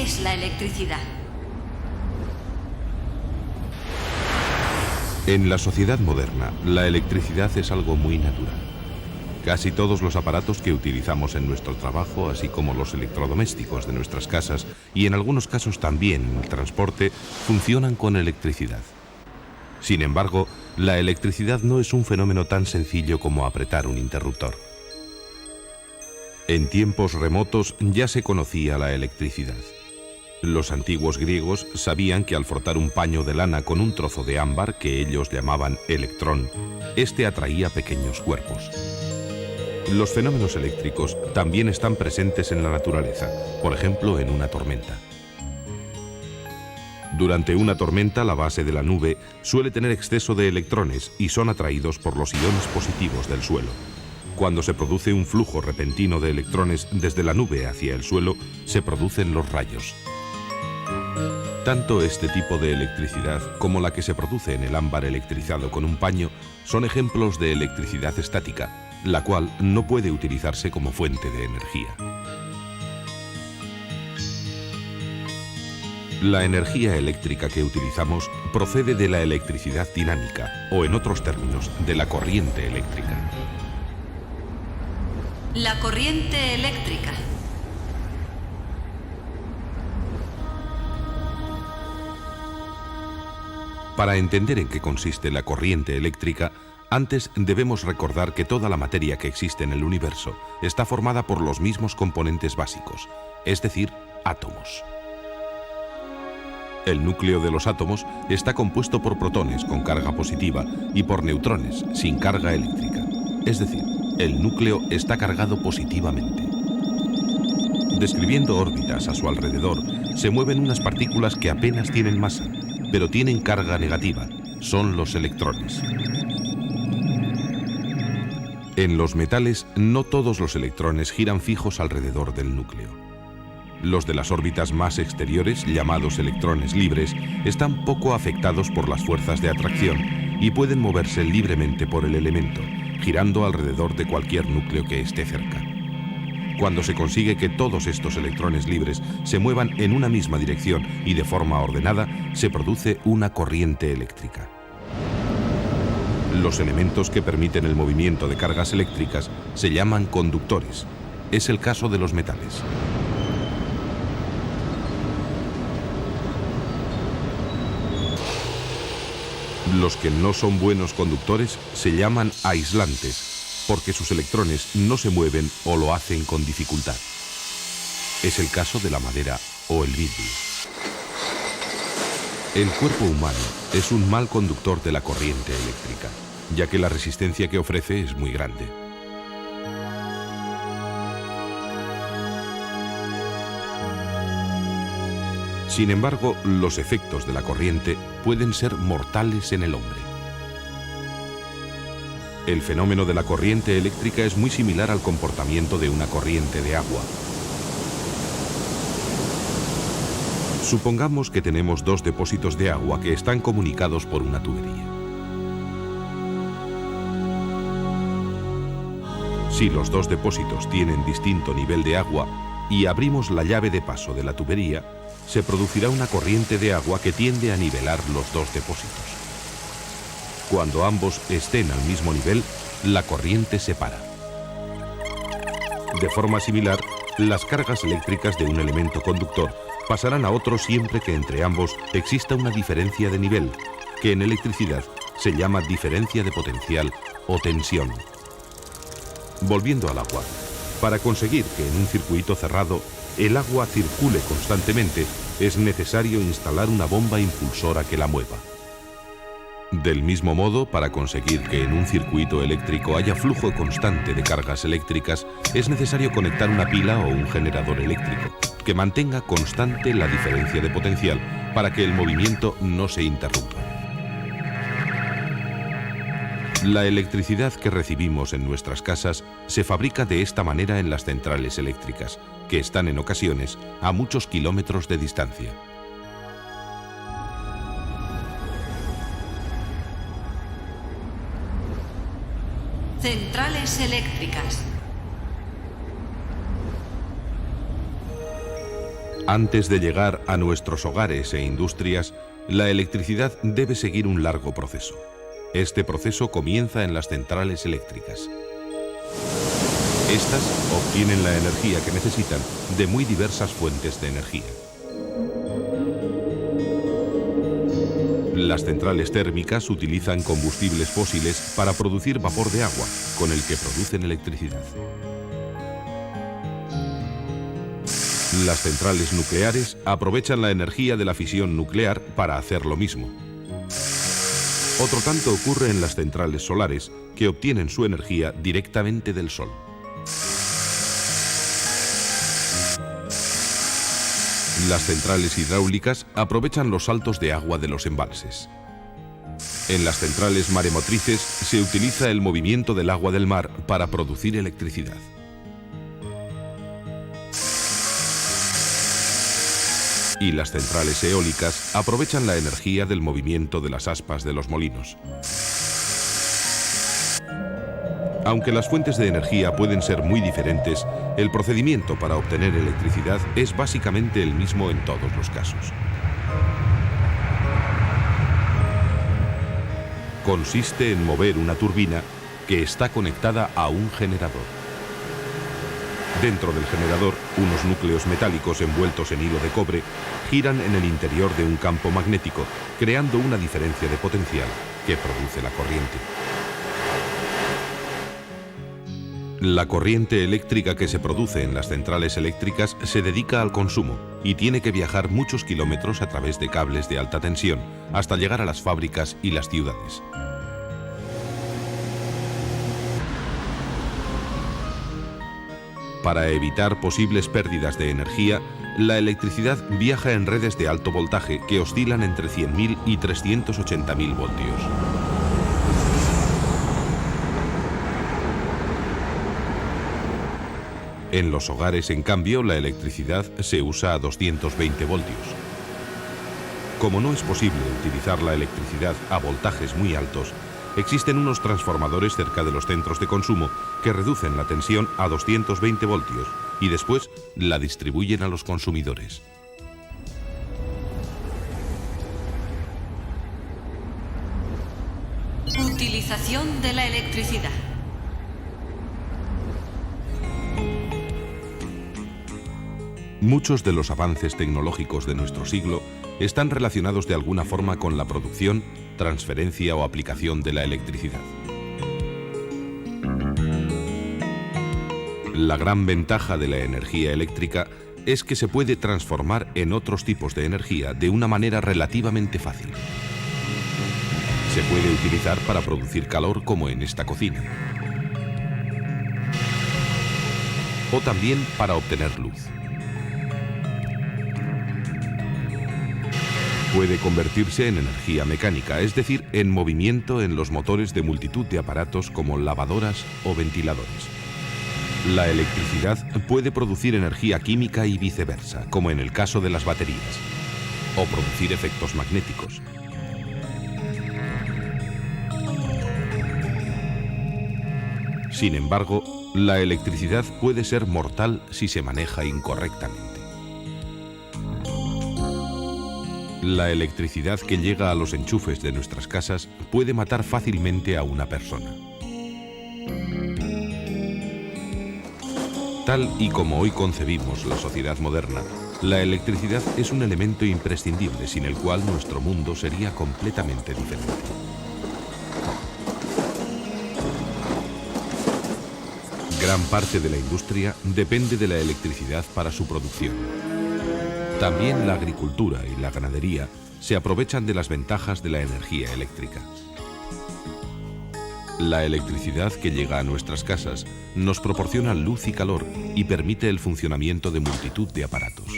¿Qué es la electricidad? En la sociedad moderna, la electricidad es algo muy natural. Casi todos los aparatos que utilizamos en nuestro trabajo, así como los electrodomésticos de nuestras casas y en algunos casos también el transporte, funcionan con electricidad. Sin embargo, la electricidad no es un fenómeno tan sencillo como apretar un interruptor. En tiempos remotos ya se conocía la electricidad. Los antiguos griegos sabían que al frotar un paño de lana con un trozo de ámbar, que ellos llamaban electrón, este atraía pequeños cuerpos. Los fenómenos eléctricos también están presentes en la naturaleza, por ejemplo en una tormenta. Durante una tormenta, la base de la nube suele tener exceso de electrones y son atraídos por los iones positivos del suelo. Cuando se produce un flujo repentino de electrones desde la nube hacia el suelo, se producen los rayos. Tanto este tipo de electricidad como la que se produce en el ámbar electrizado con un paño son ejemplos de electricidad estática, la cual no puede utilizarse como fuente de energía. La energía eléctrica que utilizamos procede de la electricidad dinámica, o en otros términos, de la corriente eléctrica. La corriente eléctrica. Para entender en qué consiste la corriente eléctrica, antes debemos recordar que toda la materia que existe en el universo está formada por los mismos componentes básicos, es decir, átomos. El núcleo de los átomos está compuesto por protones con carga positiva y por neutrones sin carga eléctrica, es decir, el núcleo está cargado positivamente. Describiendo órbitas a su alrededor, se mueven unas partículas que apenas tienen masa, pero tienen carga negativa, son los electrones. En los metales, no todos los electrones giran fijos alrededor del núcleo. Los de las órbitas más exteriores, llamados electrones libres, están poco afectados por las fuerzas de atracción y pueden moverse libremente por el elemento, girando alrededor de cualquier núcleo que esté cerca. Cuando se consigue que todos estos electrones libres se muevan en una misma dirección y de forma ordenada, se produce una corriente eléctrica. Los elementos que permiten el movimiento de cargas eléctricas se llaman conductores. Es el caso de los metales. Los que no son buenos conductores se llaman aislantes, porque sus electrones no se mueven o lo hacen con dificultad. Es el caso de la madera o el vidrio. El cuerpo humano es un mal conductor de la corriente eléctrica, ya que la resistencia que ofrece es muy grande. Sin embargo, los efectos de la corriente pueden ser mortales en el hombre. El fenómeno de la corriente eléctrica es muy similar al comportamiento de una corriente de agua. Supongamos que tenemos dos depósitos de agua que están comunicados por una tubería. Si los dos depósitos tienen distinto nivel de agua y abrimos la llave de paso de la tubería, se producirá una corriente de agua que tiende a nivelar los dos depósitos. Cuando ambos estén al mismo nivel, la corriente se para. De forma similar, las cargas eléctricas de un elemento conductor pasarán a otro siempre que entre ambos exista una diferencia de nivel, que en electricidad se llama diferencia de potencial o tensión. Volviendo al agua, para conseguir que en un circuito cerrado el agua circule constantemente, es necesario instalar una bomba impulsora que la mueva. Del mismo modo, para conseguir que en un circuito eléctrico haya flujo constante de cargas eléctricas, es necesario conectar una pila o un generador eléctrico, que mantenga constante la diferencia de potencial para que el movimiento no se interrumpa. La electricidad que recibimos en nuestras casas se fabrica de esta manera en las centrales eléctricas, que están en ocasiones a muchos kilómetros de distancia. Centrales eléctricas. Antes de llegar a nuestros hogares e industrias, la electricidad debe seguir un largo proceso. Este proceso comienza en las centrales eléctricas. Estas obtienen la energía que necesitan de muy diversas fuentes de energía. Las centrales térmicas utilizan combustibles fósiles para producir vapor de agua, con el que producen electricidad. Las centrales nucleares aprovechan la energía de la fisión nuclear para hacer lo mismo. Otro tanto ocurre en las centrales solares, que obtienen su energía directamente del sol. Las centrales hidráulicas aprovechan los saltos de agua de los embalses. En las centrales maremotrices se utiliza el movimiento del agua del mar para producir electricidad. Y las centrales eólicas aprovechan la energía del movimiento de las aspas de los molinos. Aunque las fuentes de energía pueden ser muy diferentes, el procedimiento para obtener electricidad es básicamente el mismo en todos los casos. Consiste en mover una turbina que está conectada a un generador. Dentro del generador, unos núcleos metálicos envueltos en hilo de cobre giran en el interior de un campo magnético, creando una diferencia de potencial que produce la corriente. La corriente eléctrica que se produce en las centrales eléctricas se dedica al consumo y tiene que viajar muchos kilómetros a través de cables de alta tensión hasta llegar a las fábricas y las ciudades. Para evitar posibles pérdidas de energía, la electricidad viaja en redes de alto voltaje que oscilan entre 100.000 y 380.000 voltios. En los hogares, en cambio, la electricidad se usa a 220 voltios. Como no es posible utilizar la electricidad a voltajes muy altos, existen unos transformadores cerca de los centros de consumo que reducen la tensión a 220 voltios y después la distribuyen a los consumidores. Utilización de la electricidad. Muchos de los avances tecnológicos de nuestro siglo están relacionados de alguna forma con la producción, transferencia o aplicación de la electricidad. La gran ventaja de la energía eléctrica es que se puede transformar en otros tipos de energía de una manera relativamente fácil. Se puede utilizar para producir calor como en esta cocina. O también para obtener luz. Puede convertirse en energía mecánica, es decir, en movimiento en los motores de multitud de aparatos como lavadoras o ventiladores. La electricidad puede producir energía química y viceversa, como en el caso de las baterías, o producir efectos magnéticos. Sin embargo, la electricidad puede ser mortal si se maneja incorrectamente. La electricidad que llega a los enchufes de nuestras casas puede matar fácilmente a una persona. Tal y como hoy concebimos la sociedad moderna, la electricidad es un elemento imprescindible sin el cual nuestro mundo sería completamente diferente. Gran parte de la industria depende de la electricidad para su producción. También la agricultura y la ganadería se aprovechan de las ventajas de la energía eléctrica. La electricidad que llega a nuestras casas nos proporciona luz y calor y permite el funcionamiento de multitud de aparatos.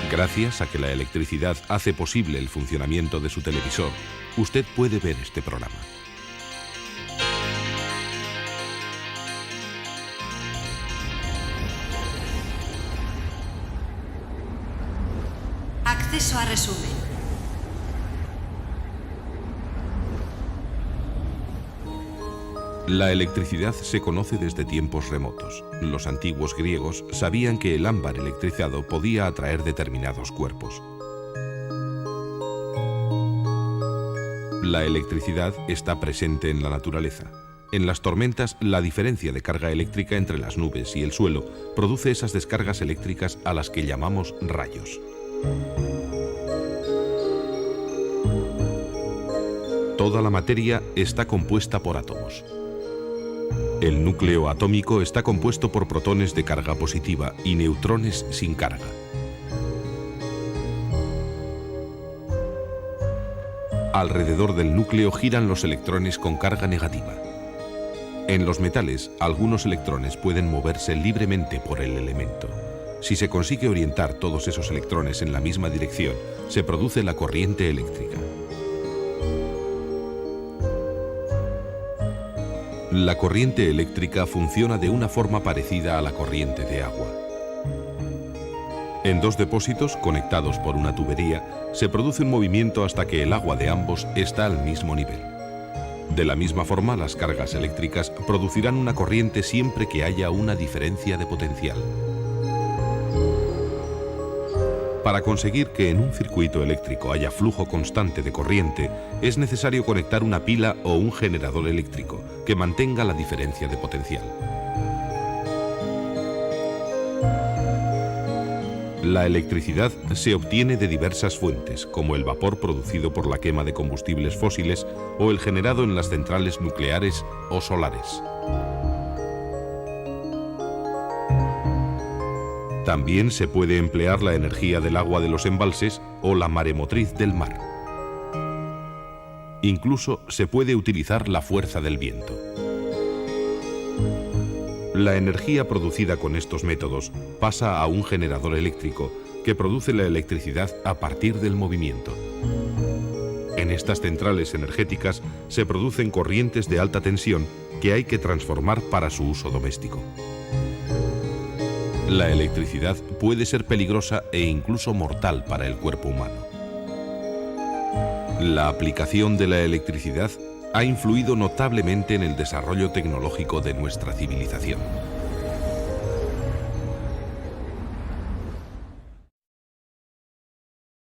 Gracias a que la electricidad hace posible el funcionamiento de su televisor, usted puede ver este programa. Acceso a resumen. La electricidad se conoce desde tiempos remotos. Los antiguos griegos sabían que el ámbar electrizado podía atraer determinados cuerpos. La electricidad está presente en la naturaleza. En las tormentas, la diferencia de carga eléctrica entre las nubes y el suelo produce esas descargas eléctricas a las que llamamos rayos. Toda la materia está compuesta por átomos. El núcleo atómico está compuesto por protones de carga positiva y neutrones sin carga. Alrededor del núcleo giran los electrones con carga negativa. En los metales, algunos electrones pueden moverse libremente por el elemento. Si se consigue orientar todos esos electrones en la misma dirección, se produce la corriente eléctrica. La corriente eléctrica funciona de una forma parecida a la corriente de agua. En dos depósitos, conectados por una tubería, se produce un movimiento hasta que el agua de ambos está al mismo nivel. De la misma forma, las cargas eléctricas producirán una corriente siempre que haya una diferencia de potencial. Para conseguir que en un circuito eléctrico haya flujo constante de corriente, es necesario conectar una pila o un generador eléctrico que mantenga la diferencia de potencial. La electricidad se obtiene de diversas fuentes, como el vapor producido por la quema de combustibles fósiles o el generado en las centrales nucleares o solares. También se puede emplear la energía del agua de los embalses o la maremotriz del mar. Incluso se puede utilizar la fuerza del viento. La energía producida con estos métodos pasa a un generador eléctrico que produce la electricidad a partir del movimiento. En estas centrales energéticas se producen corrientes de alta tensión que hay que transformar para su uso doméstico. La electricidad puede ser peligrosa e incluso mortal para el cuerpo humano. La aplicación de la electricidad ha influido notablemente en el desarrollo tecnológico de nuestra civilización.